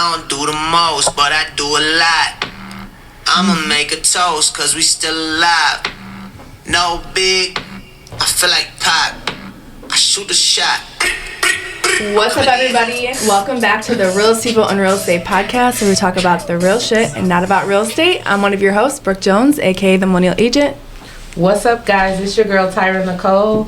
I don't do the most, but I do a lot. I'ma make a toast, cause we still alive. No big, I feel like Pop. I shoot a shot. What's up, everybody? Welcome back to the Real People and Real Estate podcast, where we talk about the real shit and not about real estate. I'm one of your hosts, Brooke Jones, aka the Millennial Agent. What's up, guys? It's your girl, Tyra Nicole.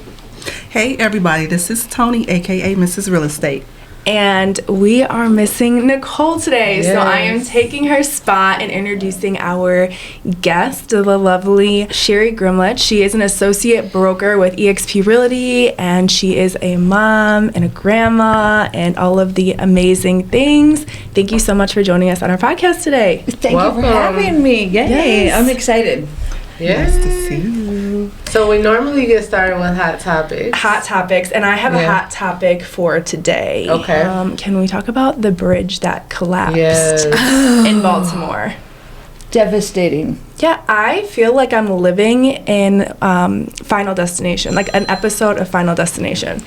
Hey, everybody. This is Tony, aka Mrs. Real Estate. And we are missing Nicole today. Yes. So I am taking her spot and introducing our guest, the lovely Sherry Grimlett. She is an associate broker with eXp Realty, and she is a mom and a grandma and all of the amazing things. Thank you so much for joining us on our podcast today. Thank Welcome. you for having me. Yay, Yes. I'm excited. Yes. Nice to see you. So we normally get started with hot topics. Hot topics, and I have a Yeah. hot topic for today. Okay. Can we talk about the bridge that collapsed Yes. in Baltimore? Devastating. Yeah, I feel like I'm living in Final Destination, like an episode of Final Destination.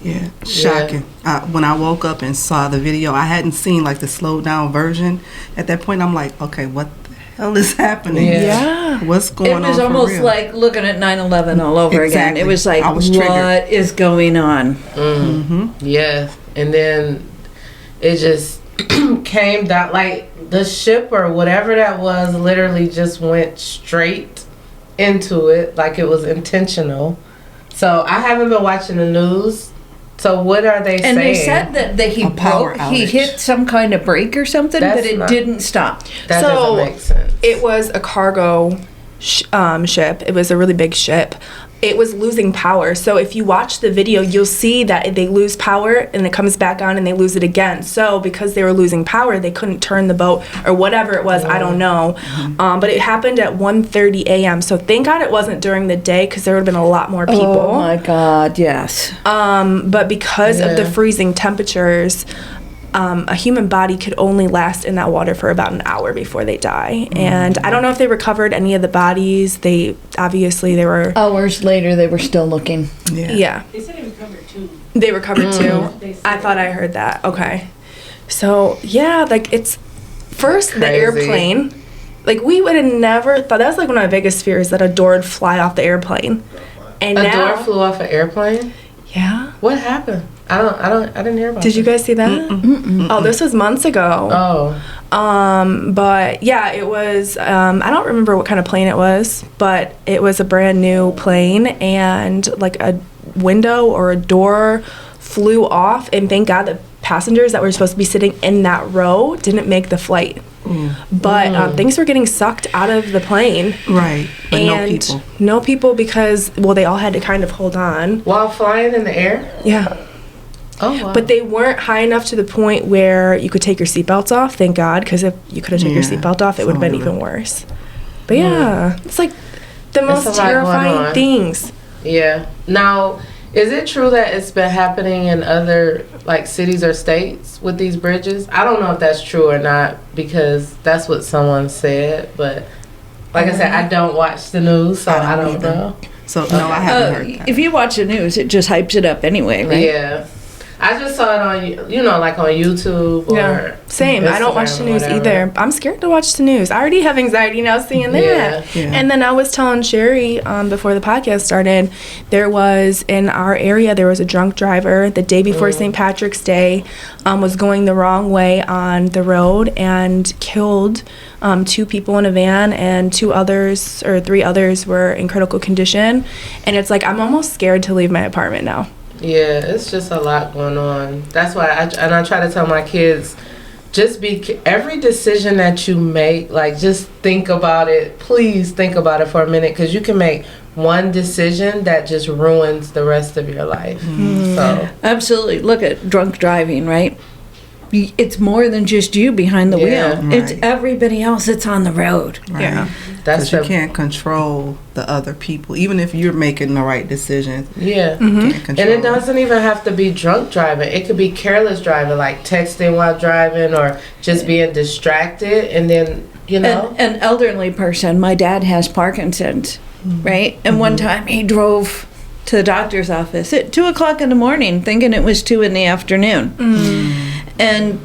Yeah, shocking. When I woke up and saw the video, I hadn't seen like the slowed down version. At that point, I'm like, okay, what the hell is happening? Yeah. What's going on? It was for almost real? like looking at 9/11 all over Exactly. again. It was like, I was what triggered. is going on? Yes. And then it just came down, like the ship or whatever that was literally just went straight into it, like it was intentional. So I haven't been watching the news. So what are they saying? And they said that he A power broke, he outage. hit some kind of brake or something, That's but it not- didn't stop. That So, doesn't make sense. It was a cargo ship. It was a really big ship. It was losing power. So if you watch the video, you'll see that they lose power and it comes back on and they lose it again. So because they were losing power, they couldn't turn the boat or whatever it was. I don't know. But it happened at 1:30 a.m. So thank God it wasn't during the day, because there would have been a lot more people. Oh my God, yes. But because of the Yeah. freezing temperatures, a human body could only last in that water for about an hour before they die. And I don't know if they recovered any of the bodies. They were. Hours later, they were still looking. Yeah. They said it recovered too. They recovered too. They said I thought I heard that. Okay. So yeah, like it's first the Crazy. airplane. Like we would have never thought. That was like one of my biggest fears, that a door would fly off the airplane. And A now, door flew off an airplane? yeah. What happened? I didn't hear about Did you this. guys see that? Oh, this was months ago. Oh. But yeah, it was, I don't remember what kind of plane it was, but it was a brand new plane, and like a window or a door flew off, and thank God the passengers that were supposed to be sitting in that row didn't make the flight. But things were getting sucked out of the plane. Right, but no And people. no people, because, well, they all had to kind of hold on. While flying in the air? Yeah. Oh, wow. But they weren't high enough to the point where you could take your seatbelts off, thank God, because if you could have taken your Yeah, seatbelt off, it would have been totally. even worse. But yeah, it's like the a most lot going terrifying on. things. Yeah. Now, is it true that it's been happening in other like cities or states with these bridges? I don't know if that's true or not, because that's what someone said. But like I said, I don't watch the news, so I don't either. know. So, no, I haven't heard that. If you watch the news, it just hypes it up anyway, right? Yeah. I just saw it on, like on YouTube or Yeah, same. I don't watch the Instagram or news whatever. either. I'm scared to watch the news. I already have anxiety now seeing that. Yeah. And then I was telling Sherry before the podcast started, there was in our area, there was a drunk driver the day before St. Patrick's Day, was going the wrong way on the road and killed 2 people in a van, and 3 others were in critical condition. And it's like, I'm almost scared to leave my apartment now. Yeah, it's just a lot going on. That's why I try to tell my kids, just every decision that you make, like just think about it. Please think about it for a minute, because you can make one decision that just ruins the rest of your life. So Absolutely. Look at drunk driving, right? It's more than just you behind the Yeah. wheel. It's Right. everybody else that's on the road. Right. Yeah. that's Because you can't control the other people, even if you're making the right decision. Yeah. You can't And control it doesn't even have to be drunk driving. It could be careless driving, like texting while driving or just being distracted. And then, An elderly person, my dad has Parkinson's, right? And one time he drove to the doctor's office at 2:00 in the morning thinking it was 2 in the afternoon. And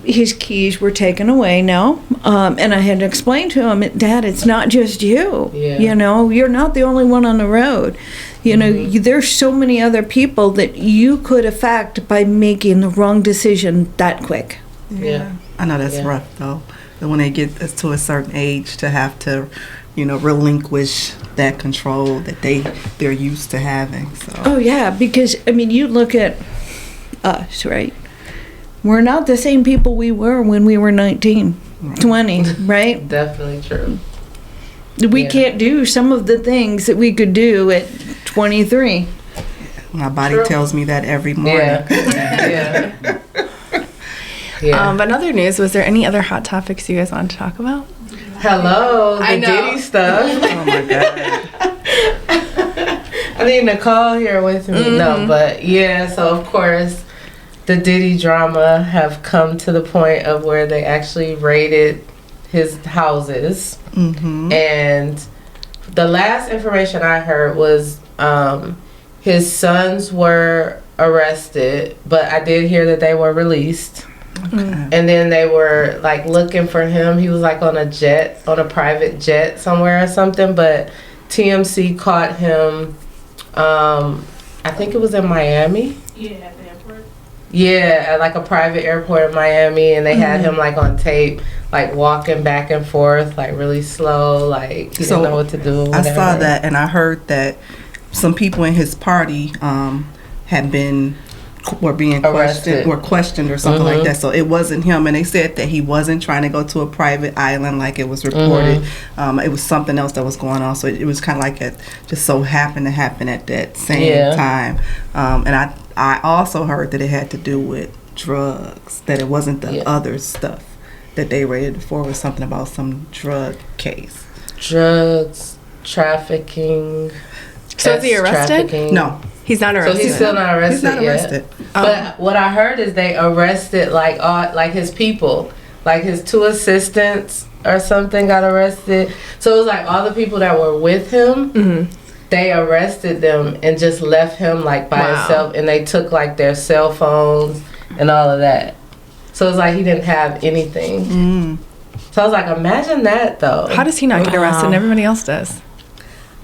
his keys were taken away now. And I had to explain to him, Dad, it's not just you. Yeah. You know, you're not the only one on the road. You know, there's so many other people that you could affect by making the wrong decision that quick. Yeah. I know that's Yeah. rough though. That when they get to a certain age to have to, you know, relinquish that control that they're used to having. So Oh, yeah, because, I mean, you look at us, right? We're not the same people we were when we were 19, 20, right? Definitely true. We Yeah. can't do some of the things that we could do at 23. my body True. tells me that every morning. Yeah. yeah. Yeah. But in other news, was there any other hot topics you guys wanted to talk about? Hello, the I know. Diddy stuff. Oh my God. I need Nicole here with me. No, but yeah, so of course the Diddy drama have come to the point of where they actually raided his houses. Mm-hmm. And the last information I heard was his sons were arrested, but I did hear that they were released. And then they were like looking for him. He was like on a private jet somewhere or something. But TMC caught him. I think it was in Miami. Yeah, at the airport. Yeah, at like a private airport in Miami, and they had him like on tape, like walking back and forth, like really slow, like he So, didn't know what to do. I saw whatever. that, and I heard that some people in his party were being Arrested. questioned or something like that. So it wasn't him, and they said that he wasn't trying to go to a private island like it was reported. It was something else that was going on. So it was kind of like it just so happened to happen at that same time. And I also heard that it had to do with drugs. That it wasn't the other stuff that they raided for. It was something about some drug case. Drugs, trafficking. So is he sex arrested? trafficking. No. He's not So arrested. he's still not arrested. He's not yet. arrested. But what I heard is they arrested like his people, like his 2 assistants or something got arrested. So it was like all the people that were with him, they arrested them and just left him like by Wow. himself, and they took like their cell phones and all of that. So it's like he didn't have anything. So I was like, imagine that though. How does he not get arrested and everybody else does?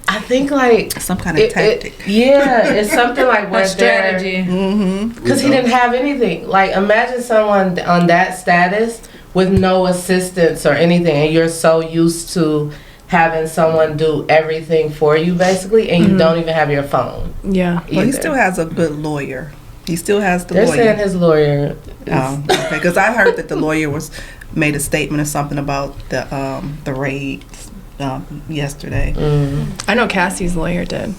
I think like Some kind of tactic. yeah, it's something like where Strategy. because he didn't have anything. Like imagine someone on that status with no assistance or anything, and you're so used to having someone do everything for you basically, and you don't even have your phone. Yeah. Well, he either. still has a good lawyer. He still has the They're lawyer. saying his lawyer. Okay, because I heard that the lawyer made a statement or something about the raids yesterday. I know Cassie's lawyer did.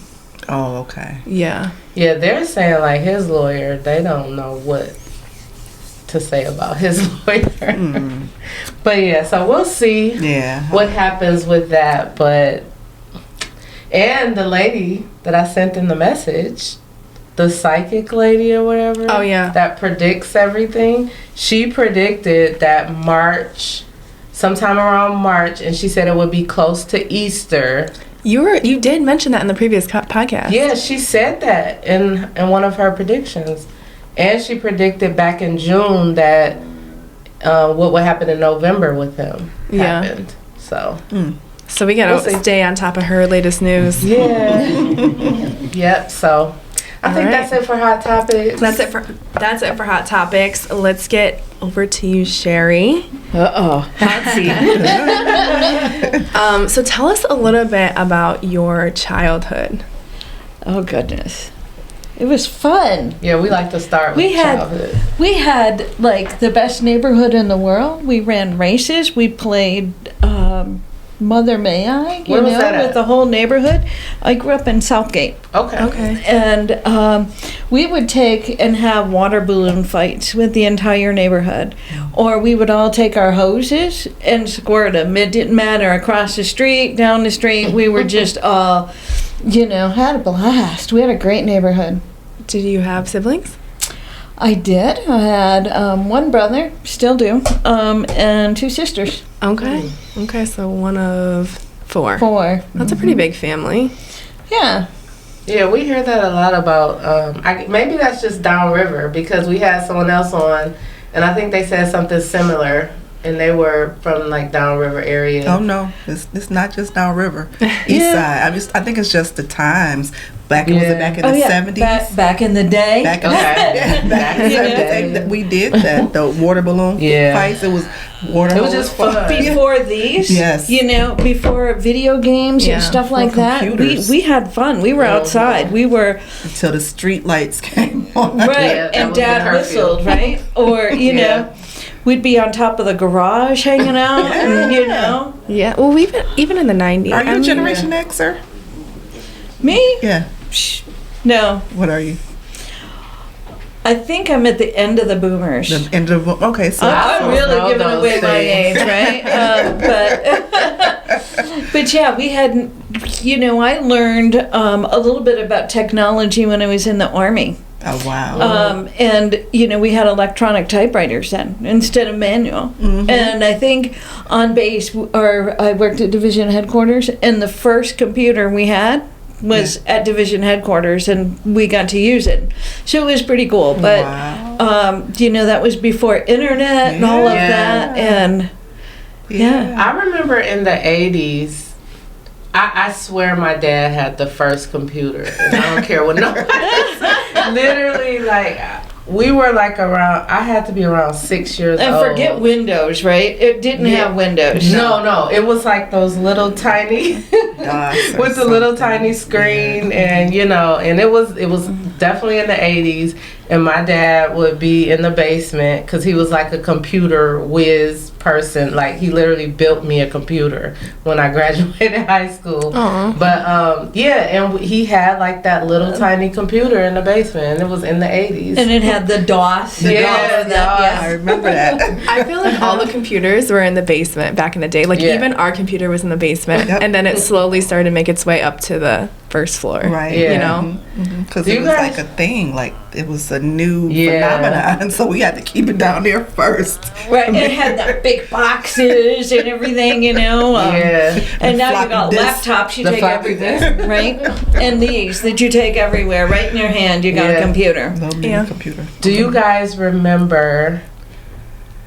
Oh, okay. Yeah. Yeah, they're saying like his lawyer. They don't know what to say about his lawyer. But yeah, so we'll see. Yeah. What happens with that. But and the lady that I sent in the message, the psychic lady or whatever, Oh, yeah. that predicts everything, she predicted that sometime around March, and she said it would be close to Easter. You did mention that in the previous podcast. Yeah, she said that in one of her predictions. And she predicted back in June that what would happen in November with him happened. So So we gotta We'll see. stay on top of her latest news. yeah. Yep. So I think right. that's it for hot topics. That's it for hot topics. Let's get over to you, Sherry. Hot seat. So tell us a little bit about your childhood. Oh, goodness. It was fun. Yeah, we like to start with We had- childhood. We had like the best neighborhood in the world. We ran races. We played Mother May I, Where was that at? with the whole neighborhood. I grew up in Southgate. Okay. Okay. And we would take and have water balloon fights with the entire neighborhood. Or we would all take our hoses and squirt them. It didn't matter. Across the street, down the street, we were just all, had a blast. We had a great neighborhood. Did you have siblings? I did. I had one brother, still do, and 2 sisters. Okay. Okay, so one of 4. 4. That's a pretty big family. Yeah. Yeah, we hear that a lot about. Maybe that's just downriver because we had someone else on, And I think they said something similar, and they were from like downriver area. Oh no, it's not just downriver, east side. I think it's just the times. Back was it back in the 70s? Back in the day. Back in, Okay. back in the 70s, that we did that. The water balloon fights. It was water. It was just fun. Before these, Yes. before video games and stuff like that, computers. we had fun. We were outside. We were until the street lights came on. right, Yeah, that and was the Dad curfew. whistled, right? Or you know, we'd be on top of the garage hanging out, and Yeah. Well, even in the 90s. Are you a Generation Xer? me, Yeah. no. What are you? I think I'm at the end of the boomers. The end of okay, so I'm really know giving those away my things. age, right? But yeah, we had, I learned a little bit about technology when I was in the Army. oh wow. And, we had electronic typewriters then instead of manual. And I think on base, I worked at division headquarters, and the first computer we had was at division headquarters, and we got to use it. So it was pretty cool. But, that was before internet and all of that. And I remember in the 80s, I swear my dad had the first computer. And I don't care what nobody says. Literally, like, we were like around, I had to be around 6 years and old. forget Windows, right? It didn't have Windows. No, it was like those little tiny, with the little tiny screen, and and it was definitely in the 80s. And my dad would be in the basement because he was like a computer whiz person. Like, he literally built me a computer when I graduated high school. But and he had like that little tiny computer in the basement, and it was in the 80s. And it had the DOS. Yeah, all of that, I remember that. I feel like all the computers were in the basement back in the day. Like even our computer was in the basement, Yep. and then it slowly started to make its way up to the first floor. Right. Yeah. You know. Because Do it you was guys- like a thing, like it was a new Yeah. phenomenon, so we had to keep it down there first. Right, it had the big boxes and everything, Yeah. And now you floppy got disk. laptops you The take floppy everywhere, right? And these that you take everywhere, right in your hand, you got a Yeah. computer. No mini Yeah. computer. Do you guys remember,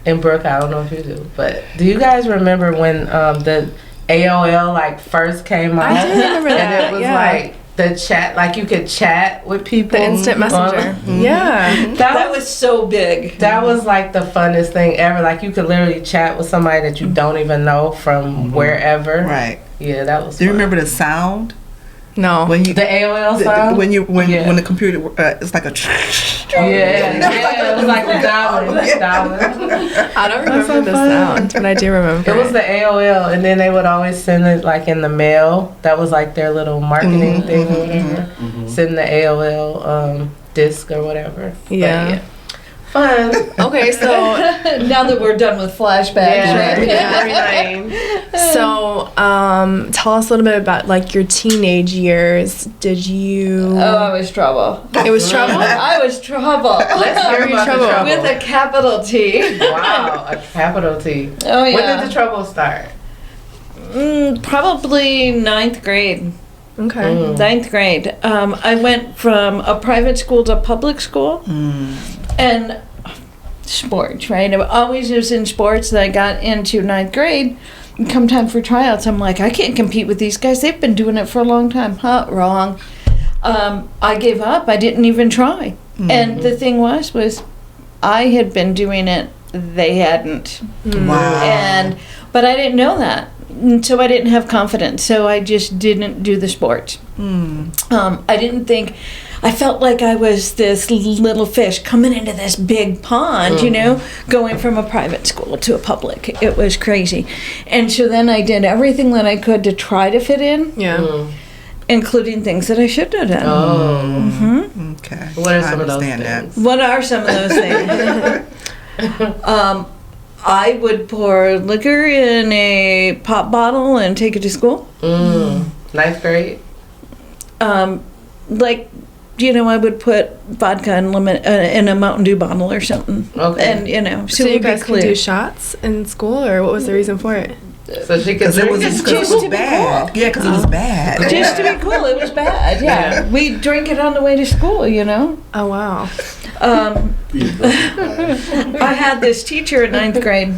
and Brooke, I don't know if you do, but do you guys remember when the AOL like first came out? I do remember And that. it was yeah. like the chat, like you could chat with people. the instant messenger. Yeah. That was so big. That was like the funnest thing ever. Like, you could literally chat with somebody that you don't even know from wherever. Right. Yeah, that was Do you fun. remember the sound No. when you the AOL sound? when Yeah. when the computer it's like a Yeah, it was like the dialing. I don't remember the sound, but I do remember. It was the AOL, and then they would always send it like in the mail. That was like their little marketing thing or whatever. Send the AOL disc or whatever. But Yeah. Fun. Okay, so Now that we're done with flashbacks, right? Everything. so tell us a little bit about like your teenage years. Did you? Oh, I was trouble. It was trouble. I was trouble. Let's talk about the trouble. With a capital T. Wow, a capital T. Oh, yeah. When did the trouble start? Probably ninth grade. Okay. Ninth grade. I went from a private school to public school. And sports, right? I always was in sports. That I got into ninth grade. And come time for tryouts, I'm like, I can't compete with these guys. They've been doing it for a long time. Wrong. I gave up. I didn't even try. And the thing was I had been doing it. They hadn't. wow. But I didn't know that. And so I didn't have confidence. So I just didn't do the sport. I didn't think. I felt like I was this little fish coming into this big pond, going from a private school to a public. It was crazy. And so then I did everything that I could to try to fit in, Yeah. including things that I shouldn't have done. Oh. Okay. What are I some of those understand things? What are some of those things? I would pour liquor in a pop bottle and take it to school. Ninth grade? I would put vodka and lemon in a Mountain Dew bottle or something. Okay. And, So it you would be guys could clear. do shots in school, or what was the reason for it? So she could Because it drink was it. because it was bad. Yeah, because it was bad. Just to be cool, it was bad. Yeah, Yeah. we drink it on the way to school. Oh wow. I had this teacher in 9th grade.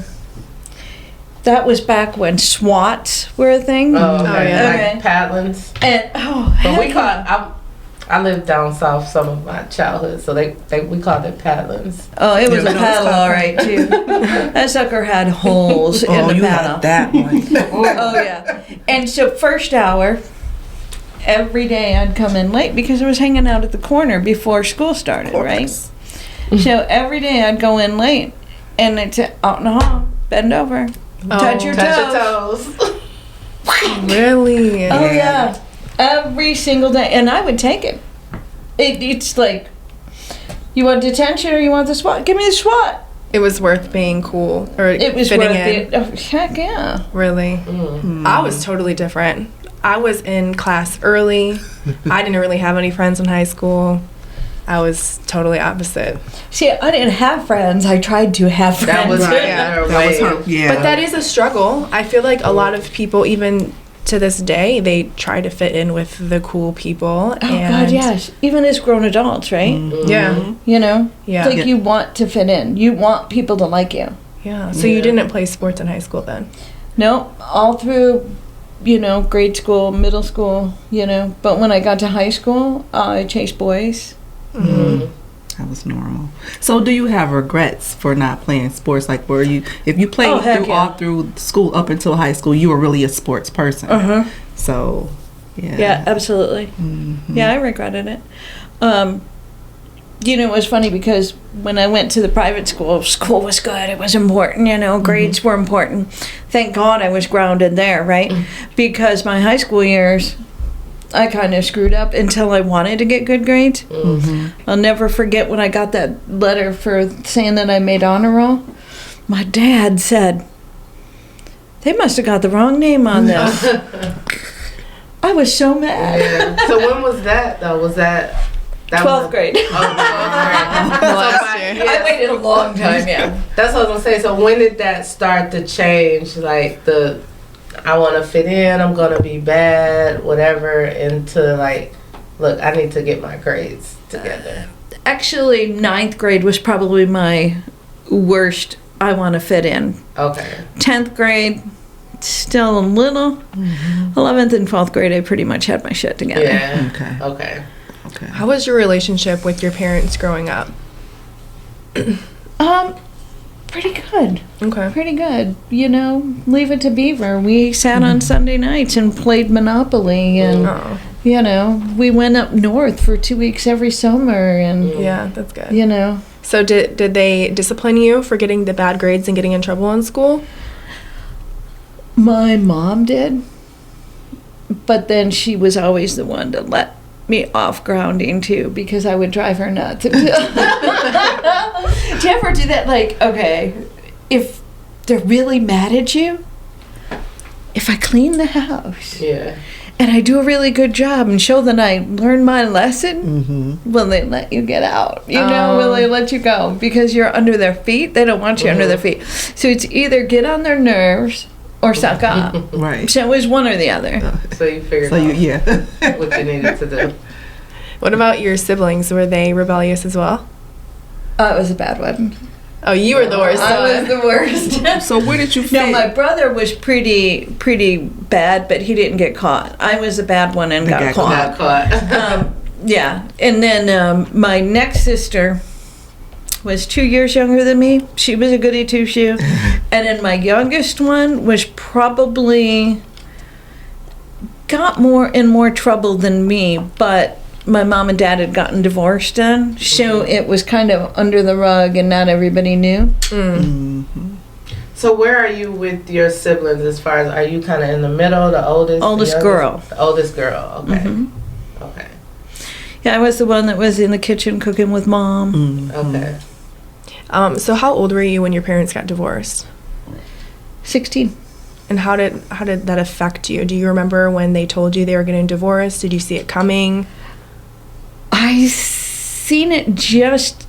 That was back when SWATs were a thing. Oh, okay. yeah. Like paddlings. And But we heck call I lived down south some of my childhood, so we called it paddlings. oh, it was Yeah, a we know paddle, it's all right, too. That sucker had holes in the you paddle. had that one. Oh yeah. And so first hour, every day I'd come in late because I was hanging out at the corner before school started, right? So every day I'd go in late, and it's out in the hall, bend over, touch your toes. Really? Oh yeah, every single day, and I would take it. It's like, you want detention or you want the SWAT? Give me the SWAT. It was worth being cool or It was fitting worth in. it. Oh, heck yeah. Really? I was totally different. I was in class early. I didn't really have any friends in high school. I was totally opposite. See, I didn't have friends. I tried to have friends. That was Yeah. her That was way. her. Yeah. But that is a struggle. I feel like a lot of people, even to this day, they try to fit in with the cool people. Oh God, yes. Even as grown adults, right? Yeah. You know, Yeah. like you want to fit in. You want people to like you. Yeah. So you didn't play sports in high school then? No, all through, grade school, middle school, But when I got to high school, I chased boys. That was normal. So, do you have regrets for not playing sports? Like, were you, if you played Oh, heck yeah. all through school up until high school, you were really a sports person. Uh-huh. So, yeah. Yeah, absolutely. Yeah, I regretted it. It was funny because when I went to the private school was good. It was important, grades were important. Thank God I was grounded there, right? Because my high school years, I kind of screwed up until I wanted to get good grades. I'll never forget when I got that letter for saying that I made honor roll. My dad said, they must have got the wrong name on this. I was so mad. Yeah. So when was that though? Was that 12th grade. Oh, 12th grade. Last year. I waited a long time, yeah. That's what I was gonna say. So when did that start to change? Like I want to fit in, I'm gonna be bad, whatever, into like, look, I need to get my grades together. Actually, 9th grade was probably my worst. I want to fit in. Okay. 10th grade, still a little. 11th and 12th grade, I pretty much had my shit together. Yeah. Okay. Okay. Okay. How was your relationship with your parents growing up? Pretty good. Okay. Pretty good. Leave it to Beaver. We sat on Sunday nights and played Monopoly, and Oh, we went up north for 2 weeks every summer, and yeah, that's good. So did they discipline you for getting the bad grades and getting in trouble in school? my mom did, but then she was always the one to let me off grounding too, because I would drive her nuts. Do you ever do that? Like, okay, if they're really mad at you, if I clean the house Yeah. and I do a really good job and show that I learned my lesson, will they let you get out? Will they let you go? Because you're under their feet. They don't want you under their feet. So it's either get on their nerves or suck up. Right. So it was one or the other. So you figured So, out what you needed to do. What about your siblings? Were they rebellious as well? It was a bad one. Oh, you were the worst. I was the worst. So, where did you fit? No, my brother was pretty bad, but he didn't get caught. I was a bad one and got caught. Got caught. Yeah, and then my next sister was 2 years younger than me. She was a goody two-shoe. And then my youngest one was probably got more in more trouble than me, but my mom and dad had gotten divorced then, so it was kind of under the rug and not everybody knew. So where are you with your siblings as far as, are you kind of in the middle, the oldest? the Oldest youngest? girl. The oldest girl, okay. Okay. Yeah, I was the one that was in the kitchen cooking with mom. Okay. So how old were you when your parents got divorced? 16. And how did that affect you? Do you remember when they told you they were getting divorced? Did you see it coming? I seen it just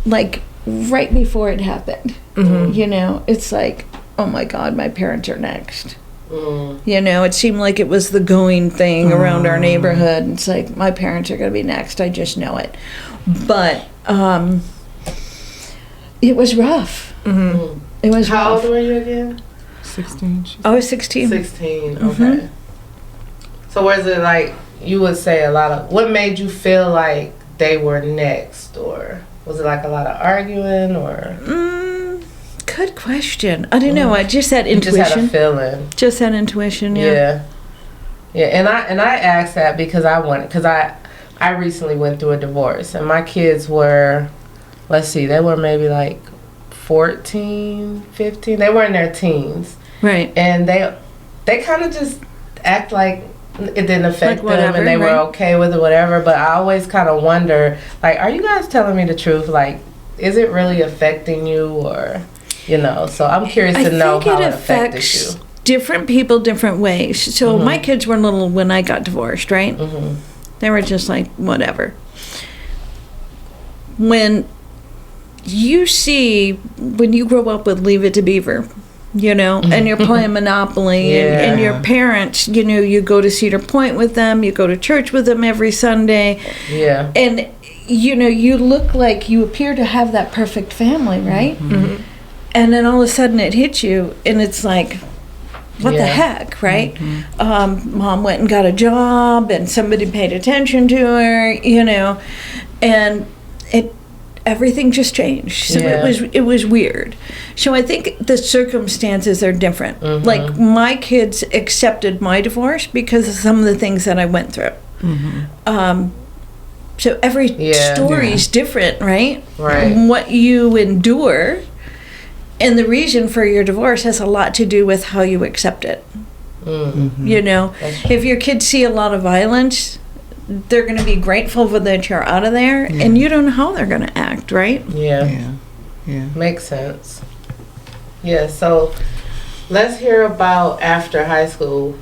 like right before it happened. It's like, oh my God, my parents are next. It seemed like it was the going thing around our neighborhood. It's like, my parents are going to be next. I just know it. But it was rough. Mm-hmm. It was How rough. old were you again? 16. I was 16. 16. Okay. So was it like you would say a lot of what made you feel like they were next, or was it like a lot of arguing, or Good question. I don't know. I just had you just had a intuition. feeling? Just had intuition. Yeah. And I asked that because I recently went through a divorce, and my kids were, let's see, they were maybe like 14, 15. They were in their teens. Right. And they kind of just act like it didn't affect Like them, whatever, and they were right. okay with it, whatever. But I always kind of wonder, like, are you guys telling me the truth? Like, is it really affecting you, or, so I'm curious to know how it affected you. Different people different ways. So my kids were little when I got divorced, right? They were just like, whatever. When you grow up with Leave It to Beaver, and you're playing Monopoly, and your parents, you go to Cedar Point with them, you go to church with them every Sunday. Yeah. And, you look like you appear to have that perfect family, right? Mm-hmm. And then all of a sudden it hits you, and it's like, what the Yeah. heck, right? Mom went and got a job, and somebody paid attention to her, and everything just changed. So Yeah. it was weird. So I think the circumstances are different. Like my kids accepted my divorce because of some of the things that I went through. So every story is different, right? Right. What you endure. And the reason for your divorce has a lot to do with how you accept it. If your kids see a lot of violence, they're going to be grateful for that you're out of there, and you don't know how they're going to act, right? Yeah. Yeah. Makes sense. Yeah, so let's hear about after high school.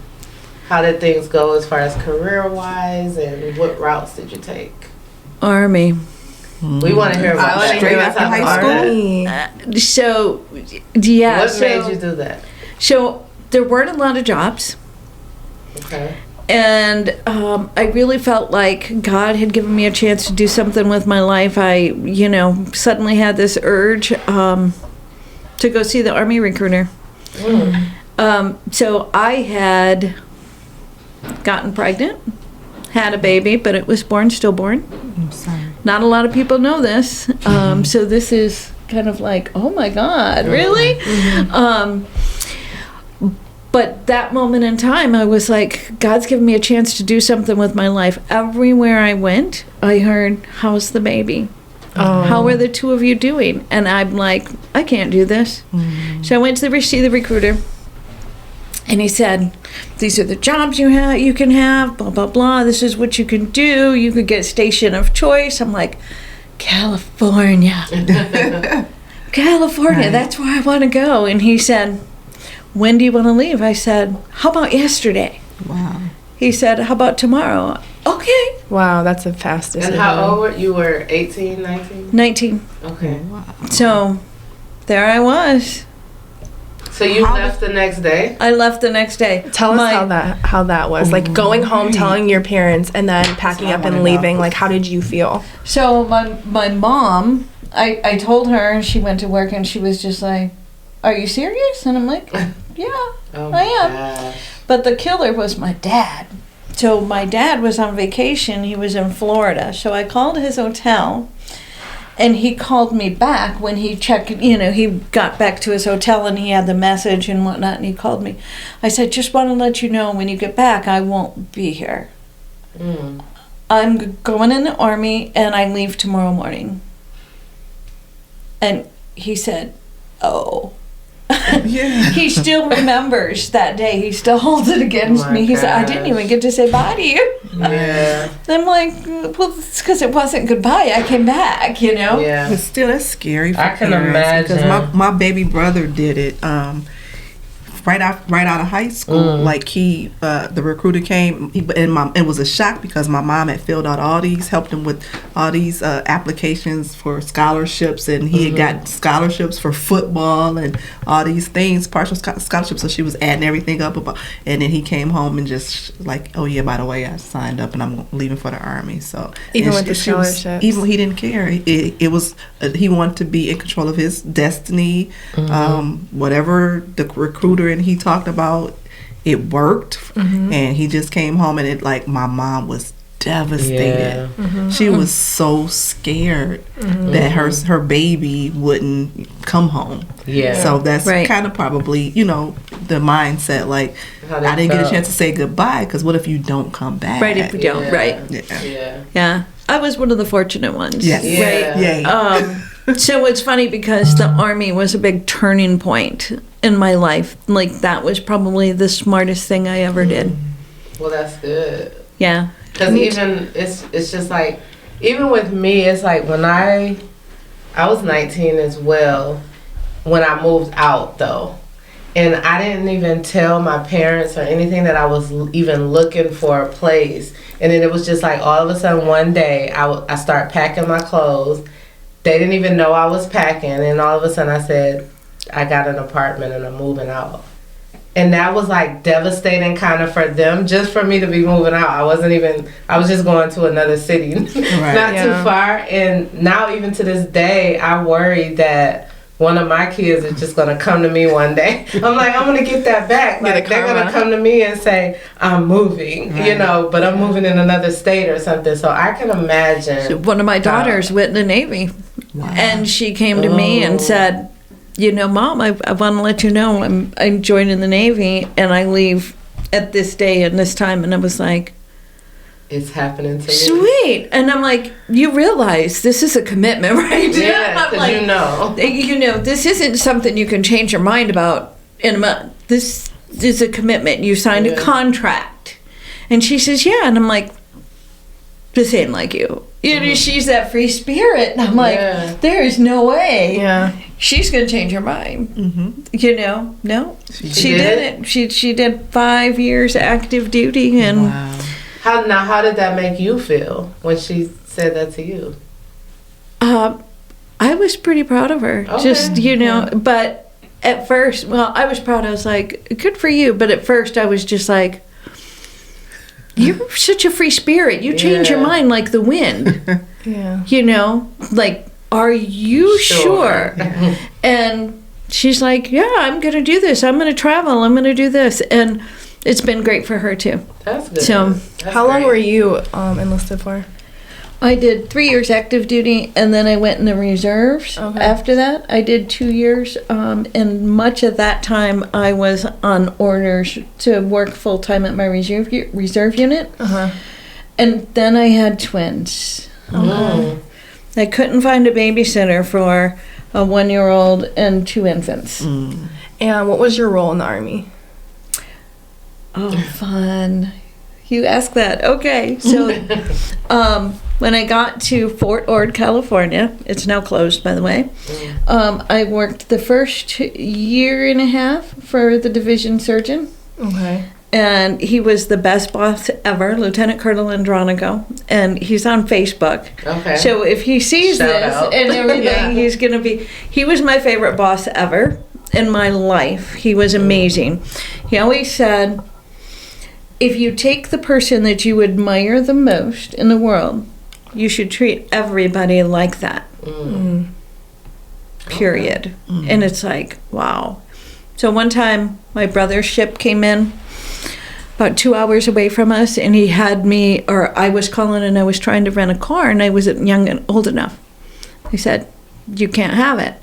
How did things go as far as career-wise, and what routes did you take? Army. We want to hear about that. Straight after high school? So, yeah. What made you do that? So there weren't a lot of jobs. Okay. And I really felt like God had given me a chance to do something with my life. I, suddenly had this urge to go see the Army recruiter. So I had gotten pregnant, had a baby, but it was stillborn. I'm sorry. Not a lot of people know this. So this is kind of like, oh my God, really? But that moment in time, I was like, God's given me a chance to do something with my life. Everywhere I went, I heard, how's the baby? How are the two of you doing? And I'm like, I can't do this. So I went to see the recruiter. And he said, these are the jobs you can have, blah, blah, blah. This is what you can do. You could get station of choice. I'm like, California. California, Right. that's where I want to go. And he said, when do you want to leave? I said, how about yesterday? Wow. He said, how about tomorrow? Okay. Wow, that's a fast decision. And how old were you? Were 18, 19? 19. Okay. So there I was. So you left the next day? I left the next day. Tell us how that was. Like going home, telling your parents, and then packing up and leaving. Like, how did you feel? So my mom, I told her, and she went to work, and she was just like, are you serious? And I'm like, yeah, Oh I am. gosh. But the killer was my dad. So my dad was on vacation. He was in Florida. So I called his hotel, and he called me back when he checked, he got back to his hotel and he had the message and whatnot, and he called me. I said, just want to let you know when you get back, I won't be here. I'm going in the Army and I leave tomorrow morning. And he said, oh. Yeah. He still remembers that day. He still holds it against Oh my me. He said, I didn't gosh. even get to say bye to you. Yeah. I'm like, well, it's because it wasn't goodbye. I came back, But Yeah. still, that's scary for I can parents, because imagine. my baby brother did it. right out of high school. Like the recruiter came, and it was a shock because my mom had filled out helped him with all these applications for scholarships, and he had got scholarships for football and all these things, partial scholarships. So she was adding everything up and then he came home and just like, oh yeah, by the way, I signed up and I'm leaving for the Army. So even with the scholarships, even he didn't care. It was he wanted to be in control of his destiny. Whatever the recruiter and he talked about, it worked. And he just came home and my mom was devastated. She was so scared that her baby wouldn't come home. So that's kind of probably, the mindset, like, I didn't get a chance to say goodbye because what if you don't come back? Right, if you don't, right. Yeah. I was one of the fortunate ones. Yes. Right. So it's funny because the Army was a big turning point in my life. Like, that was probably the smartest thing I ever did. Well, that's good. Yeah. Because even, it's just like, even with me, it's like when I was 19 as well when I moved out, though. And I didn't even tell my parents or anything that I was even looking for a place. And then it was just like all of a sudden one day I start packing my clothes. They didn't even know I was packing. And all of a sudden I said, I got an apartment and I'm moving out. And that was like devastating kind of for them, just for me to be moving out. I was just going to another city, not too far. And now even to this day, I worry that one of my kids is just going to come to me one day. I'm like, I'm going to get that back. Like, they're going to come to me and say, I'm moving, but I'm moving in another state or something. So I can imagine. So one of my daughters went in the Navy. Wow. And she came to me and said, Mom, I want to let you know I'm joining the Navy and I leave at this day and this time. And I was like, it's happening to me. Sweet. And I'm like, you realize this is a commitment, right? Yeah, because like, this isn't something you can change your mind about in a month. This is a commitment. You signed a contract. And she says, yeah. And I'm like, this ain't like you. She's that free spirit. And I'm like, there is no way she's going to change her mind. No. She didn't. She did 5 years active duty. And wow. How did that make you feel when she said that to you? I was pretty proud of her. Okay. Just, but at first, I was proud. I was like, good for you. But at first I was just like, you're such a free spirit. You change your mind like the wind. Like, are you sure? And she's like, yeah, I'm going to do this. I'm going to travel. I'm going to do this. And it's been great for her, too. That's good. So, how long were you enlisted for? I did 3 years active duty, and then I went in the reserves. Okay. After that, I did 2 years, and much of that time I was on orders to work full-time at my reserve unit. And then I had twins. I couldn't find a babysitter for a 1-year-old and 2 infants. And what was your role in the Army? Oh, fun. You ask that. Okay. So when I got to Fort Ord, California, it's now closed, by the way, I worked the first year and a half for the division surgeon. Okay. And he was the best boss ever, Lieutenant Colonel Andronico. And he's on Facebook. Okay. So if he sees Shout this out. and everything, he's going to be... He was my favorite boss ever in my life. He was amazing. He always said, if you take the person that you admire the most in the world, you should treat everybody like that. Period. And it's like, wow. So one time, my brother's ship came in about 2 hours away from us, and he had me, or I was calling and I was trying to rent a car, and I wasn't young and old enough. He said, you can't have it.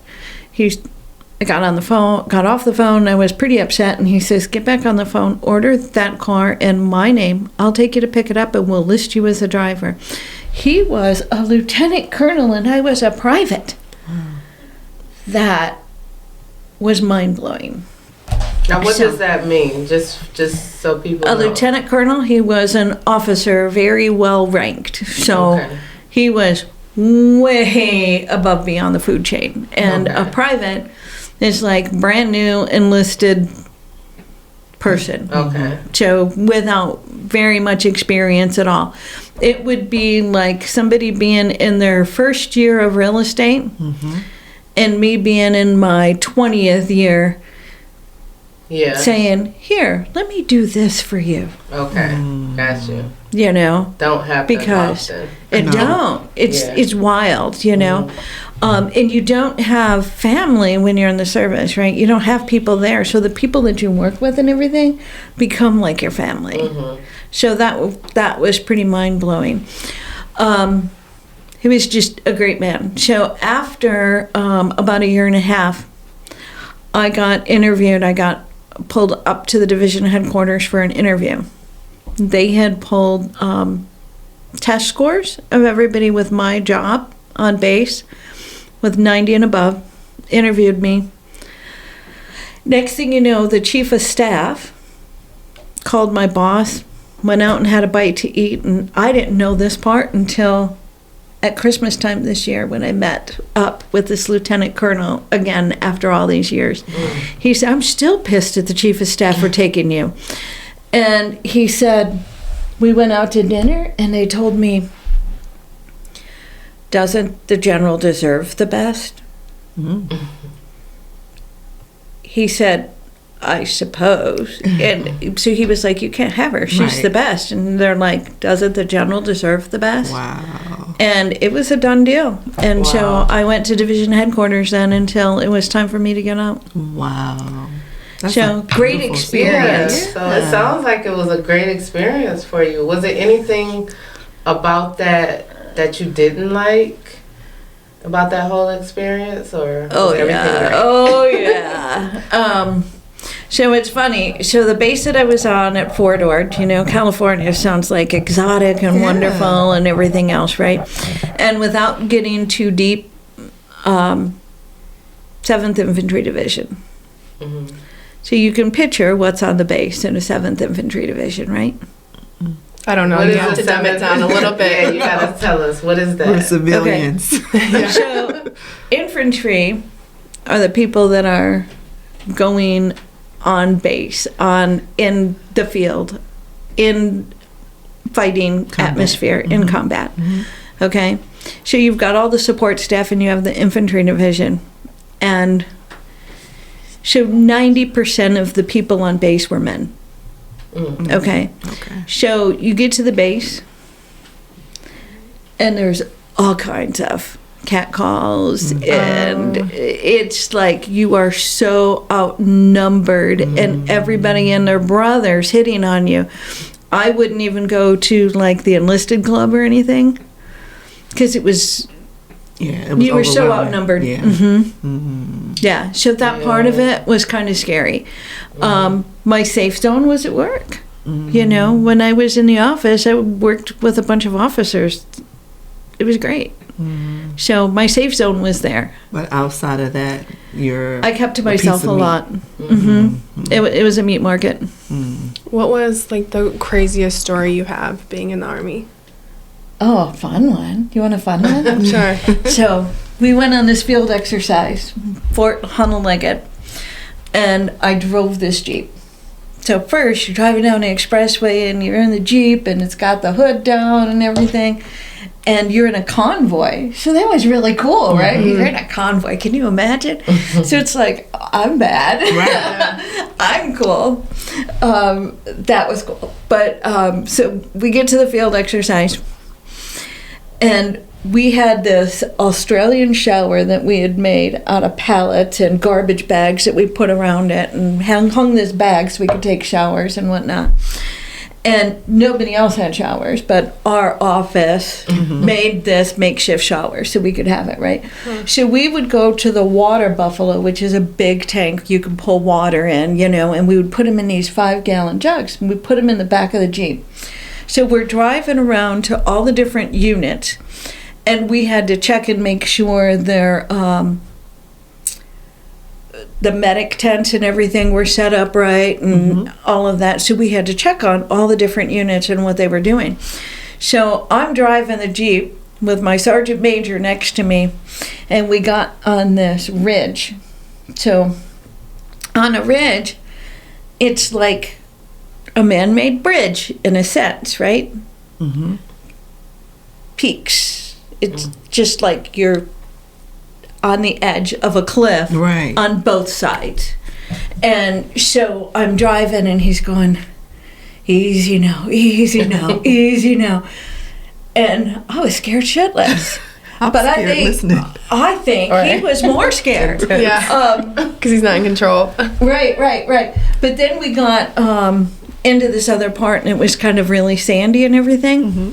I got off the phone, I was pretty upset, and he says, get back on the phone, order that car in my name, I'll take you to pick it up, and we'll list you as a driver. He was a lieutenant colonel, and I was a private. That was mind-blowing. Now, what does that mean? Just so people know. A lieutenant colonel, he was an officer, very well ranked. So he was way above beyond the food chain. And a private is like brand new enlisted person. Okay. So without very much experience at all. It would be like somebody being in their first year of real estate and me being in my 20th year Yeah. saying, here, let me do this for you. Okay. Got you. You know, Don't happen because often. it don't. It's wild, you know. And you don't have family when you're in the service, right? You don't have people there. So the people that you work with and everything become like your family. So that was pretty mind-blowing. He was just a great man. So after about a year and a half, I got interviewed. I got pulled up to the division headquarters for an interview. They had pulled test scores of everybody with my job on base with 90 and above, interviewed me. Next thing you know, the chief of staff called my boss, went out and had a bite to eat, and I didn't know this part until at Christmas time this year when I met up with this lieutenant colonel again after all these years. He said, I'm still pissed at the chief of staff for taking you. And he said, we went out to dinner and they told me, doesn't the general deserve the best? He said, I suppose. And so he was like, you can't have her. She's the best. And they're like, doesn't the general deserve the best? Wow. And it was a done deal. And so Wow. I went to division headquarters then until it was time for me to get out. Wow. That's So, a great beautiful experience. Yeah. So it sounds like it was a great experience for you. Was there anything about that you didn't like about that whole experience, or Oh was everything yeah. great? Oh yeah. So it's funny. So the base that I was on at Fort Ord, you know, California sounds like exotic and wonderful and everything else, right? And without getting too deep, 7th Infantry Division. So you can picture what's on the base in a 7th Infantry Division, right? I don't know. What You is have the to dumb it down a seventh- little bit. Yeah, you gotta tell us, what is that? We're civilians. So infantry are the people that are going on base, in the field, in fighting atmosphere, in combat. Okay? So you've got all the support staff and you have the infantry division. And so 90% of the people on base were men. Okay? Okay. So you get to the base, and there's all kinds of catcalls, and it's like you are so outnumbered, and everybody and their brothers hitting on you. I wouldn't even go to like the enlisted club or anything because it was Yeah, it was you were so overwhelming. outnumbered. Yeah. Yeah, so that part of it was kind of scary. My safe zone was at work. You know, when I was in the office, I worked with a bunch of officers. It was great. So my safe zone was there. But outside of that, you're I kept to a piece myself of a meat. lot. It was a meat market. What was like the craziest story you have being in the Army? Oh, a fun one. You want a fun one? Sure. So we went on this field exercise, Fort Honolulu, and I drove this Jeep. So first, you're driving down the expressway, and you're in the Jeep, and it's got the hood down and everything, and you're in a convoy. So that was really cool, right? You're in a convoy. Can you imagine? So it's like, I'm bad. I'm cool. That was cool. But so we get to the field exercise, and we had this Australian shower that we had made out of pallets and garbage bags that we put around it, and hung this bag so we could take showers and whatnot. And nobody else had showers, but our office made this makeshift shower so we could have it, right? So we would go to the Water Buffalo, which is a big tank you can pull water in, you know, and we would put them in these 5-gallon jugs, and we put them in the back of the Jeep. So we're driving around to all the different units, and we had to check and make sure their the medic tents and everything were set up right and all of that. So we had to check on all the different units and what they were doing. So I'm driving the Jeep with my sergeant major next to me, and we got on this ridge. So on a ridge, it's like a man-made bridge in a sense, right? Mm-hmm. Peaks. It's just like you're on the edge of a cliff Right. on both sides. And so I'm driving and he's going, easy now, easy now, easy now. And I was scared shitless. I'm But scared listening. I think he Right. was more scared. Yeah. Because he's not in control. Right. But then we got into this other part and it was kind of really sandy and everything. Mm-hmm.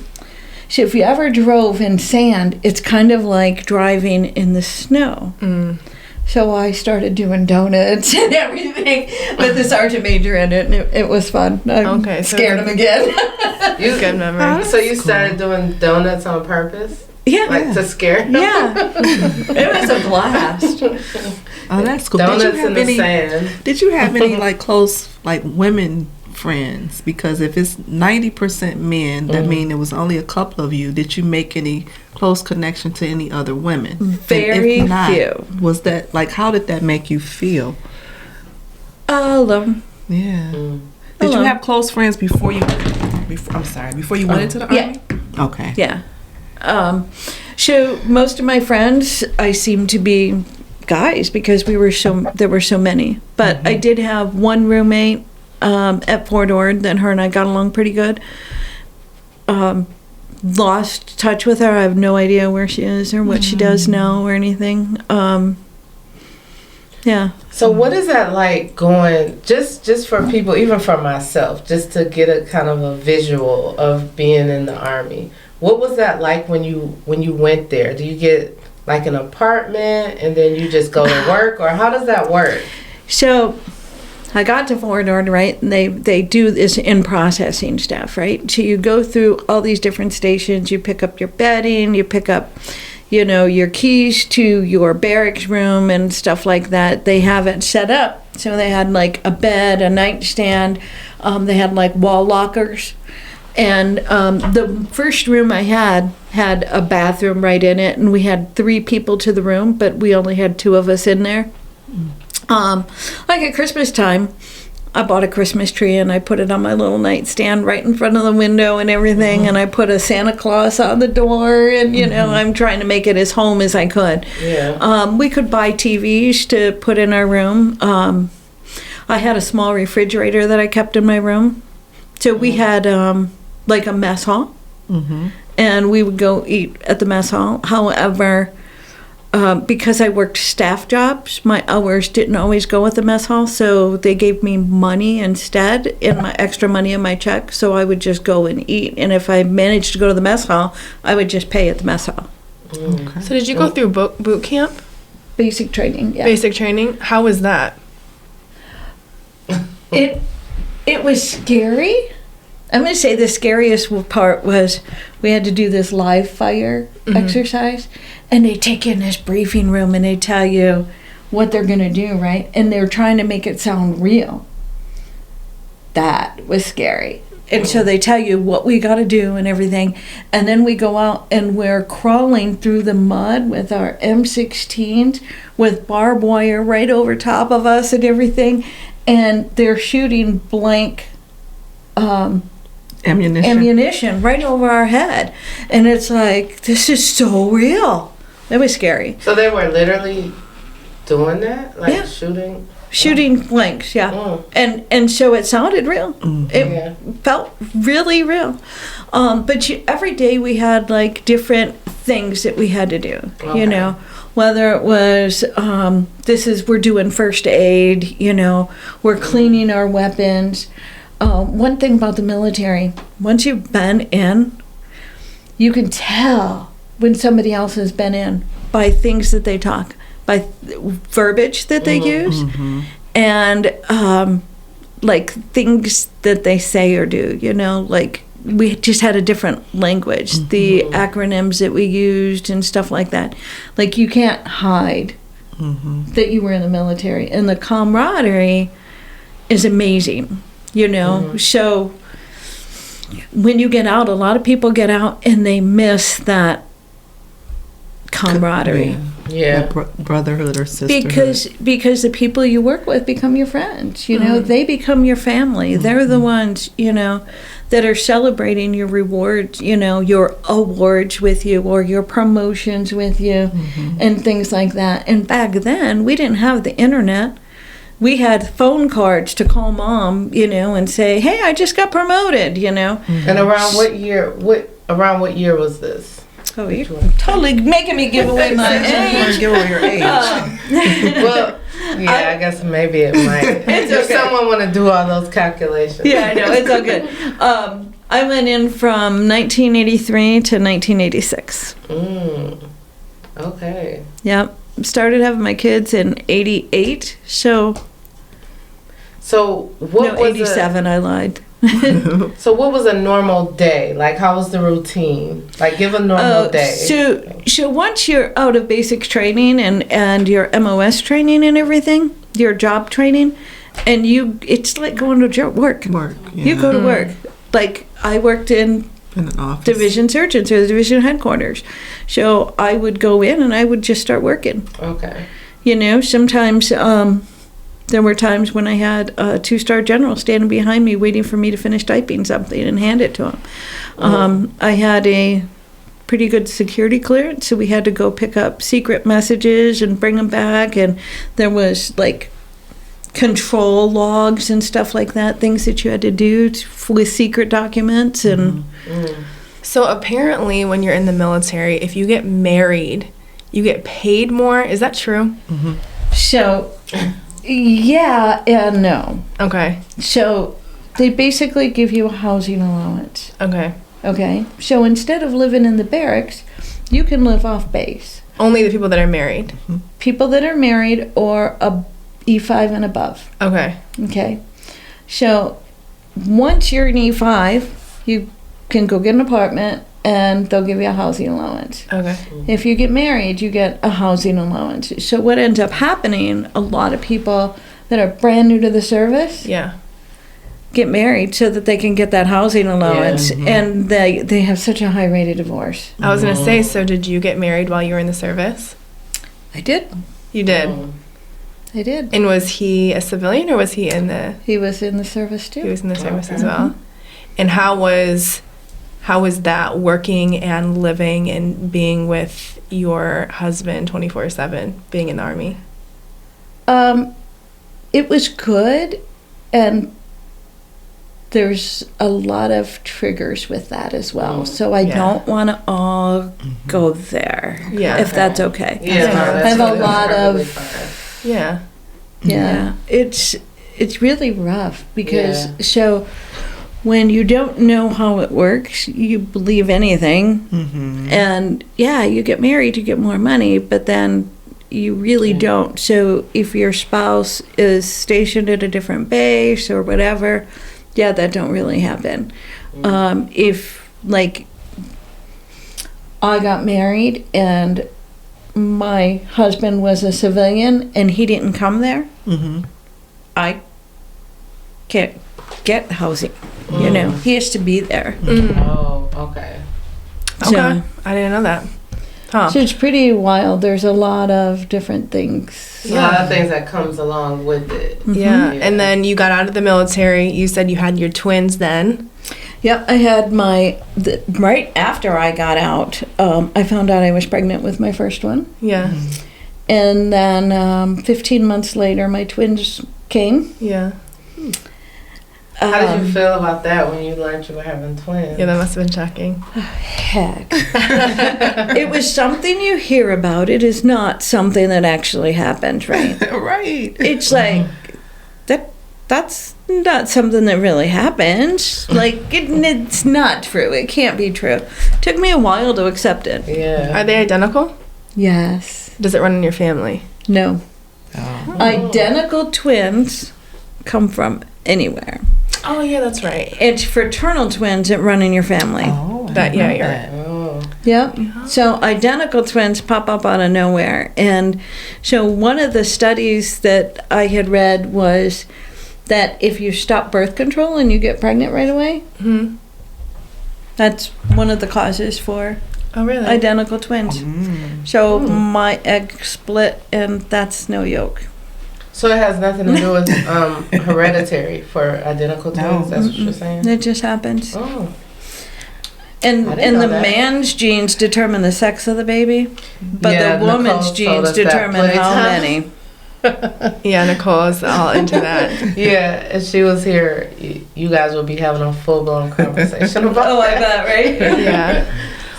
So if you ever drove in sand, it's kind of like driving in the snow. So I started doing donuts and everything with the sergeant major in it, and it was fun. I Okay, so scared him again. Good memory. So you started doing donuts on purpose? Yeah. Like to scare him? Yeah. It was a blast. Oh, that's cool. Donuts in the sand. Did you have any like close like women friends? Because if it's 90% men, that mean there was only a couple of you. Did you make any close connection to any other women? And Very if not, few. Was that like how did that make you feel? I love him. Yeah. Mm. Did you Hello. have close friends before you? Before you went into the yeah. army? Okay. Yeah. So most of my friends, I seem to be guys because there were so many. But I did have one roommate at Fort Ord that her and I got along pretty good. Lost touch with her. I have no idea where she is or what she does now or anything. Yeah. So what is that like going, just for people, even for myself, just to get a kind of a visual of being in the Army? What was that like when you went there? Do you get like an apartment and then you just go to work, or how does that work? So I got to Fort Ord, right? And they do this in processing stuff, right? So you go through all these different stations, you pick up your bedding, you pick up, your keys to your barracks room and stuff like that. They have it set up. So they had like a bed, a nightstand, they had like wall lockers. And the first room I had a bathroom right in it, and we had 3 people to the room, but we only had 2 of us in there. Like at Christmas time, I bought a Christmas tree and I put it on my little nightstand right in front of the window and everything, and I put a Santa Claus on the door, and I'm trying to make it as home as I could. Yeah. We could buy TVs to put in our room. I had a small refrigerator that I kept in my room. So we had like a mess hall, and we would go eat at the mess hall. However, because I worked staff jobs, my hours didn't always go at the mess hall, so they gave me money instead, in my extra money in my check, so I would just go and eat. And if I managed to go to the mess hall, I would just pay at the mess hall. So did you go through boot camp? Basic training, yeah. Basic training? How was that? It was scary. I'm going to say the scariest part was we had to do this live fire exercise, and they take you in this briefing room and they tell you what they're going to do, right? And they're trying to make it sound real. That was scary. And so they tell you what we got to do and everything. And then we go out and we're crawling through the mud with our M16s with barbed wire right over top of us and everything. And they're shooting blank ammunition right over our head. And it's like, this is so real. It was scary. So they were literally doing that? Like Yeah. shooting Blanks, yeah. Mm. And so it sounded real. It Yeah. felt really real. But every day we had like different things that we had to do, Okay. whether it was, we're doing first aid, we're cleaning our weapons. One thing about the military, once you've been in, you can tell when somebody else has been in by things that they talk, by verbiage that they use, and like things that they say or do, like we just had a different language, the acronyms that we used and stuff like that. Like you can't hide that you were in the military, and the camaraderie is amazing, So when you get out, a lot of people get out and they miss that camaraderie. Yeah. brotherhood or sisterhood. Because the people you work with become your friends, you know, they become your family. They're the ones, you know, that are celebrating your rewards, you know, your awards with you or your promotions with you and things like that. And back then, we didn't have the internet. We had phone cards to call mom, you know, and say, "Hey, I just got promoted," you know. And around what year? Around what year was this? Oh, you're totally making me give away my age. Give away your age. Well, yeah, I guess maybe it might. It's if okay. someone want to do all those calculations. Yeah, I know, it's all good. I went in from 1983 to 1986. Okay. Yep. Started having my kids in 88, so So what no, was 87, I lied. So what was a normal day? Like, how was the routine? Like, give a normal day. So once you're out of basic training and your MOS training and everything, your job training, and it's like going to work. You go to work. Like, I worked in an office. division surgeons or the division headquarters. So I would go in and I would just start working. Okay. You know, sometimes there were times when I had a 2-star general standing behind me waiting for me to finish typing something and hand it to him. I had a pretty good security clearance, so we had to go pick up secret messages and bring them back, and there was like control logs and stuff like that, things that you had to do with secret documents. And So apparently when you're in the military, if you get married, you get paid more. Is that true? so yeah and no. Okay. So they basically give you a housing allowance. Okay. Okay, so instead of living in the barracks, you can live off base. Only the people that are married. People that are married or a E5 and above. Okay. Okay, so once you're an E5, you can go get an apartment and they'll give you a housing allowance. Okay. If you get married, you get a housing allowance. So what ends up happening, a lot of people that are brand new to the service Yeah. get married so that they can get that housing allowance, and they have such a high rate of divorce. I was gonna say, so did you get married while you were in the service? I did. You did. I did. And was he a civilian or was he in the? He was in the service too. He was in the service as well. And how was that working and living and being with your husband 24/7, being in the Army? It was good, and there's a lot of triggers with that as well. So I Yeah. don't want to all go there. Yeah. If that's okay. Yeah, I have a lot of Yeah. yeah. It's really rough because Yeah. so when you don't know how it works, you believe anything, and yeah, you get married, you get more money, but then you really don't. So if your spouse is stationed at a different base or whatever, yeah, that don't really happen. If like I got married and my husband was a civilian and he didn't come there, I can't get housing. You know, he has to be there. Oh, okay. Okay. So, I didn't know that. Huh. so it's pretty wild. There's a lot of different things. A lot of things that comes along with it. Yeah. Yeah. And then you got out of the military. You said you had your twins then. Yep, I had right after I got out, I found out I was pregnant with my first one. Yeah. And then 15 months later, my twins came. Yeah. How did you feel about that when you learned you were having twins? Yeah, that must have been shocking. Heck. It was something you hear about. It is not something that actually happened, right? Right. It's like, that's not something that really happened. Like, it's not true. It can't be true. Took me a while to accept it. Yeah. Are they identical? Yes. Does it run in your family? No. Oh. Identical twins come from anywhere. Oh, yeah, that's right. It's fraternal twins that run in your family. Oh, I That- didn't yeah, know you're that. Oh. Yep. So identical twins pop up out of nowhere. And so one of the studies that I had read was that if you stop birth control and you get pregnant right away, that's one of the causes for Oh, really? Identical twins. So my egg split, and that's no yoke. So it has nothing to do with hereditary for identical twins. That's what you're saying. It just happens. Oh, And I didn't know the that. man's genes determine the sex of the baby, but Yeah, the woman's Nicole told genes us that determine how playtime. many. Yeah, Nicole is all into that. yeah. If she was here, you guys would be having a full blown conversation about. Oh, I that. bet, right? Yeah.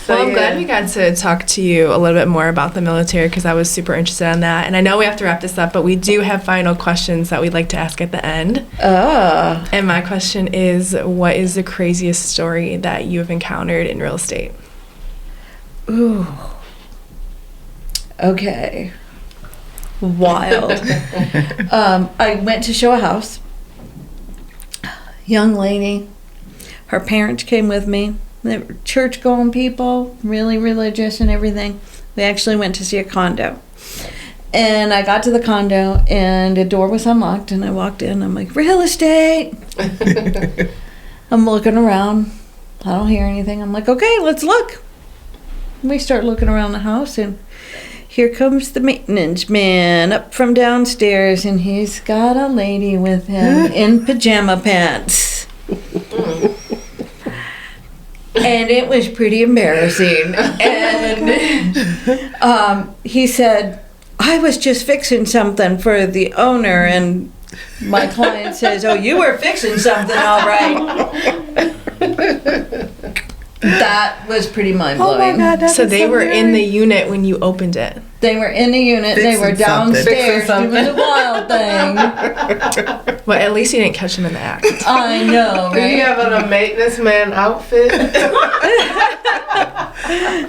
So, Well, I'm yeah. glad we got to talk to you a little bit more about the military because I was super interested in that. And I know we have to wrap this up, but we do have final questions that we'd like to ask at the end. Ah. And my question is, what is the craziest story that you have encountered in real estate? Ooh. Okay. Wild. I went to show a house. Young lady. Her parents came with me. They were church-going people, really religious and everything. We actually went to see a condo. And I got to the condo, and the door was unlocked, and I walked in. I'm like, real estate! I'm looking around. I don't hear anything. I'm like, okay, let's look. We start looking around the house, and here comes the maintenance man up from downstairs, and he's got a lady with him in pajama pants. And it was pretty embarrassing. And he said, I was just fixing something for the owner. And my client says, oh, you were fixing something, all right. That was pretty mind-blowing. So they were in the unit when you opened it. They were in the unit. They were Fixing something. downstairs Fixing doing the wild thing. Well, at least you didn't catch them in the act. I know, Do you right? have a maintenance man outfit?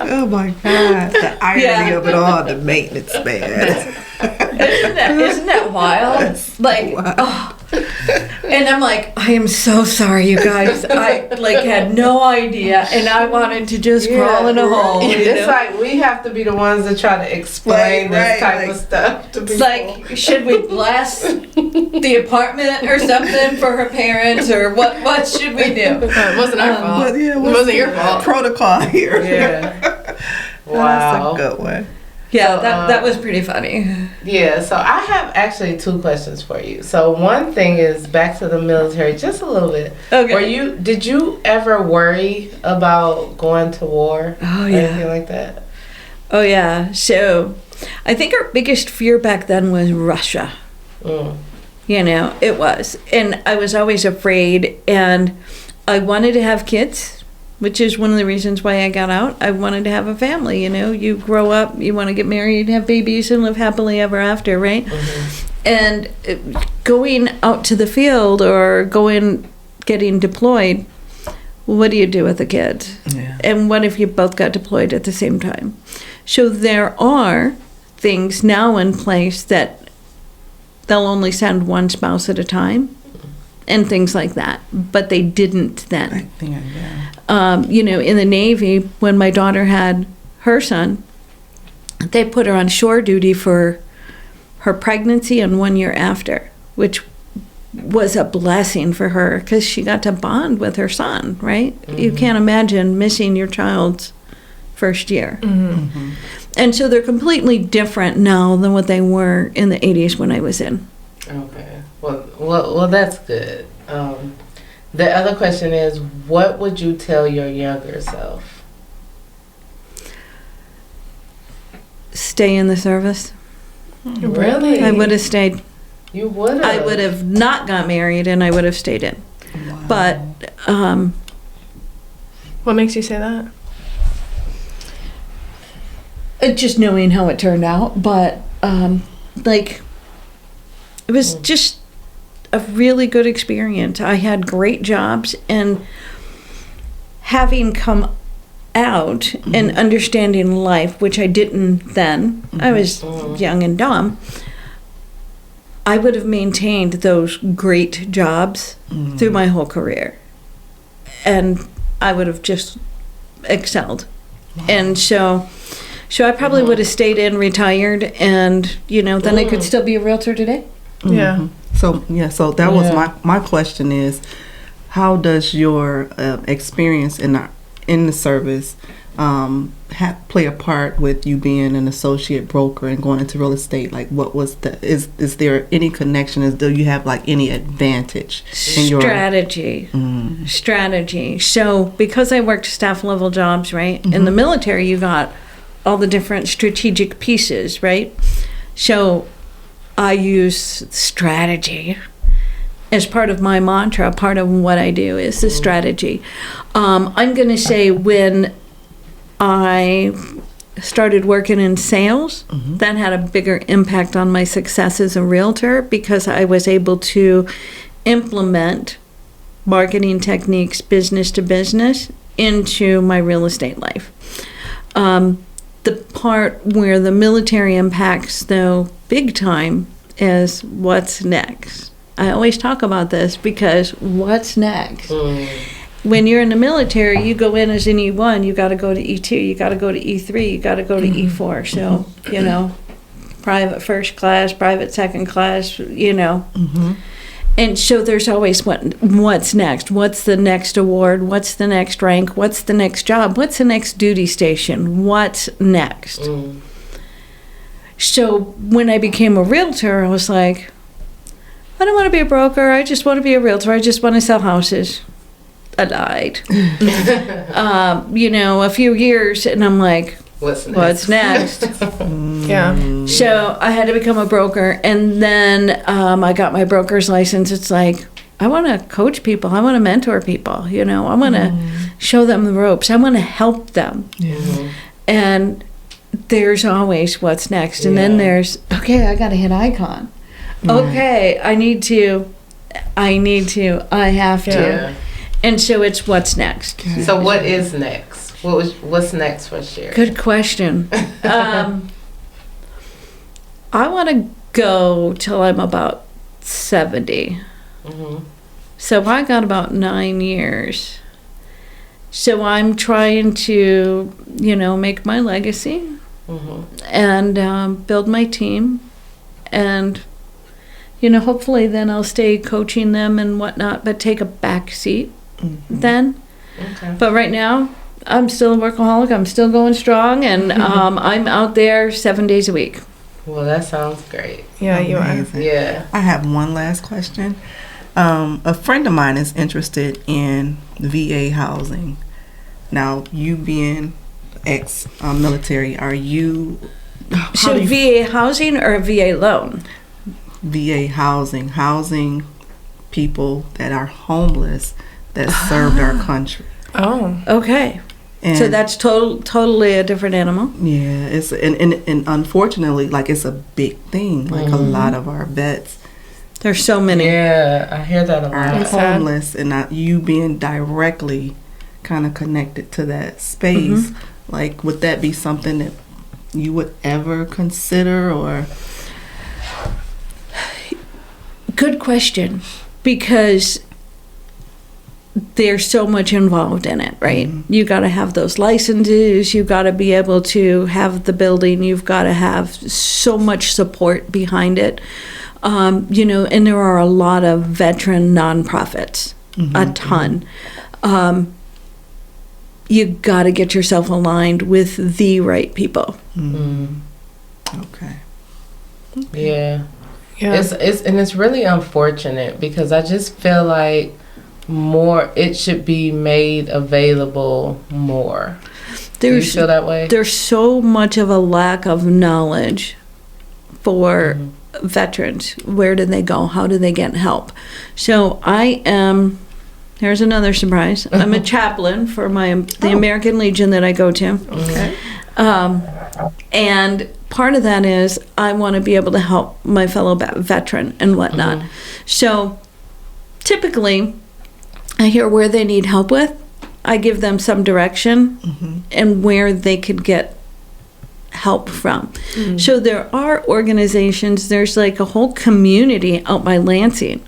Oh my God. The irony Yeah. of it all, the maintenance man. Isn't that wild? Like, oh. And I'm like, I am so sorry, you guys. I had no idea, and I wanted to just crawl in a hole. You It's know? like we have to be the ones that try to explain Right, this type like- of stuff to people. It's like, should we bless the apartment or something for her parents, or what should we do? It wasn't our fault. But yeah, It what's wasn't your the fault. Protocol here. yeah. That's Wow. a good one. Yeah, that was pretty funny. Yeah, so I have actually 2 questions for you. So one thing is back to the military, just a little bit. Okay. Did you ever worry about going to war? Oh, or yeah. anything like that? Oh, yeah. So I think our biggest fear back then was Russia. Mm. You know, it was. And I was always afraid, and I wanted to have kids, which is one of the reasons why I got out. I wanted to have a family, you know. You grow up, you want to get married, have babies, and live happily ever after, right? And going out to the field or getting deployed, what do you do with the kids? Yeah. And what if you both got deployed at the same time? So there are things now in place that they'll only send one spouse at a time and things like that. But they didn't then. I think, yeah. You know, in the Navy, when my daughter had her son, they put her on shore duty for her pregnancy and 1 year after, which was a blessing for her because she got to bond with her son, right? You can't imagine missing your child's first year. And so they're completely different now than what they were in the 80s when I was in. Okay. Well, that's good. The other question is, what would you tell your younger self? Stay in the service. Really? I would have stayed. You would have. I would have not got married and I would have stayed in. Wow. But What makes you say that? just knowing how it turned out, but it was just a really good experience. I had great jobs, and having come out and understanding life, which I didn't then, I was young and dumb, I would have maintained those great jobs through my whole career, and I would have just excelled. And so I probably would have stayed in, retired, and then I could still be a realtor today. Yeah. So that was Yeah. my question is, how does your experience in the service play a part with you being an associate broker and going into real estate? Like, what was is there any connection? Do you have like any advantage in your strategy? Strategy. So because I worked staff level jobs, right? In the military, you got all the different strategic pieces, right? So I use strategy as part of my mantra. Part of what I do is the strategy. I'm going to say when I started working in sales, that had a bigger impact on my success as a realtor because I was able to implement marketing techniques, business to business, into my real estate life. The part where the military impacts, though, big time is what's next. I always talk about this because what's next? When you're in the military, you go in as an E1, you got to go to E2, you got to go to E3, you got to go to E4. So, you know, private first class, private second class, you know. And so there's always what's next? What's the next award? What's the next rank? What's the next job? What's the next duty station? What's next? So when I became a realtor, I was like, I don't want to be a broker. I just want to be a realtor. I just want to sell houses. I lied. You know, a few years, and I'm like, what's next? Yeah. So I had to become a broker, and then I got my broker's license. It's like, I want to coach people. I want to mentor people. You know, I want to show them the ropes. I want to help them. And there's always what's next. And then there's, okay, I got to hit icon. Okay, I have to. Yeah. And so it's what's next. So what is next? What's next for Sherry? Good question. I want to go till I'm about 70. So I got about 9 years. So I'm trying to, you know, make my legacy and build my team. And, you know, hopefully then I'll stay coaching them and whatnot, but take a back seat then. But right now, I'm still a workaholic. I'm still going strong, and I'm out there 7 days a week. Well, that sounds great. Yeah, you are. Amazing. Yeah. I have one last question. A friend of mine is interested in VA housing. Now, you being ex-military, are you... So VA housing or a VA loan? VA housing people that are homeless that served our country. Oh. Okay. And So that's totally a different animal. yeah, it's and unfortunately, like, it's a big thing. Like a lot of our vets There's so many. Yeah, I hear that a are lot. sad. homeless, and not you being directly kind of connected to that space. Like, would that be something that you would ever consider, or? Good question, because there's so much involved in it, right? You got to have those licenses, you got to be able to have the building, you've got to have so much support behind it. You know, and there are a lot of veteran nonprofits, a ton. You got to get yourself aligned with the right people. Okay. Yeah. Yeah. It's really unfortunate because I just feel like it should be made available more. Do you feel that way? There's so much of a lack of knowledge for veterans. Where do they go? How do they get help? So here's another surprise. I'm a chaplain for the American Legion that I go to. Okay. And part of that is I want to be able to help my fellow veteran and whatnot. So typically, I hear where they need help with. I give them some direction and where they could get help from. So there are organizations, there's like a whole community out by Lansing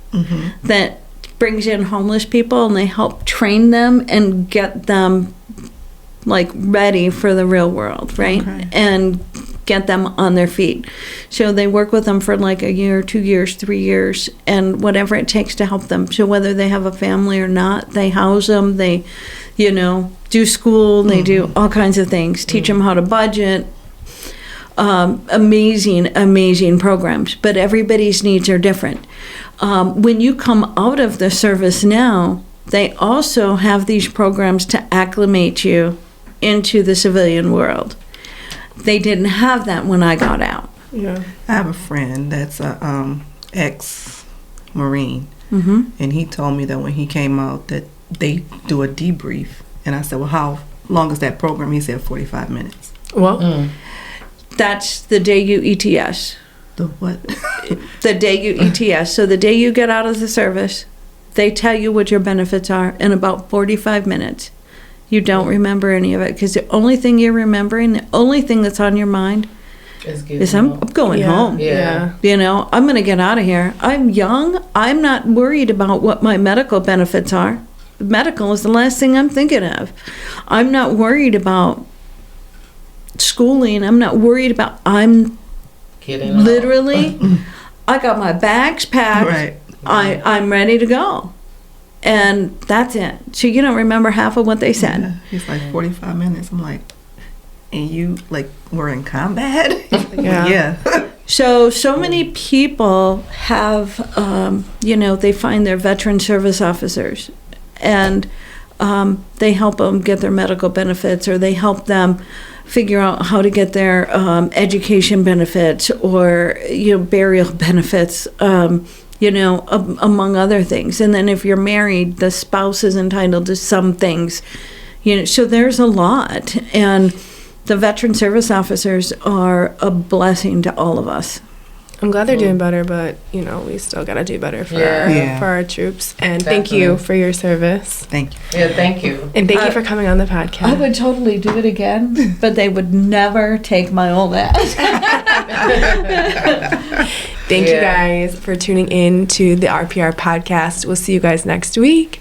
that brings in homeless people, and they help train them and get them like ready for the real world, right? Okay. And get them on their feet. So they work with them for like a year, 2 years, 3 years, and whatever it takes to help them. So whether they have a family or not, they house them, they, do school, they do all kinds of things, teach them how to budget. Amazing programs, but everybody's needs are different. When you come out of the service now, they also have these programs to acclimate you into the civilian world. They didn't have that when I got out. Yeah. I have a friend that's a ex-Marine, and he told me that when he came out that they do a debrief. And I said, well, how long is that program? He said 45 minutes. Well, That's the day you ETS. The what? The day you ETS. So the day you get out of the service, they tell you what your benefits are in about 45 minutes. You don't remember any of it because the only thing you're remembering, the only thing that's on your mind is I'm going home. Yeah. I'm going to get out of here. I'm young. I'm not worried about what my medical benefits are. Medical is the last thing I'm thinking of. I'm not worried about schooling. I'm not worried about, I'm Getting out. literally, I got my bags packed. Right. I'm ready to go. And that's it. So you don't remember half of what they said. Yeah. He's like 45 minutes. I'm like, and you like were in combat? He's like, Yeah. Yeah. So many people have, they find their veteran service officers and they help them get their medical benefits, or they help them figure out how to get their education benefits or, burial benefits, among other things. And then if you're married, the spouse is entitled to some things, so there's a lot. And the veteran service officers are a blessing to all of us. I'm glad they're doing better, but we still gotta do better for Yeah. for our troops. And thank you Definitely. for your service. Thank you. Yeah, thank you. And thank you for coming on the podcast. I would totally do it again, but they would never take my old ass. Thank you Yeah. guys for tuning in to the RPR podcast. We'll see you guys next week.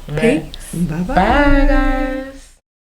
Right. Peace. Bye-bye. Bye, guys.